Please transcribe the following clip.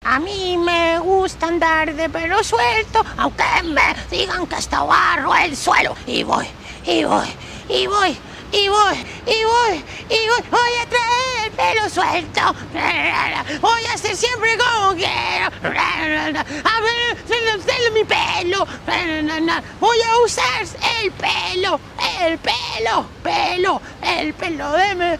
A mí me gusta andar de pelo suelto, aunque me digan que está barro el suelo. Y voy, y voy, y voy, y voy, y voy, y voy a traer el pelo suelto. Voy a hacer siempre como quiero. A ver, mi pelo. Voy a usar el pelo, el pelo de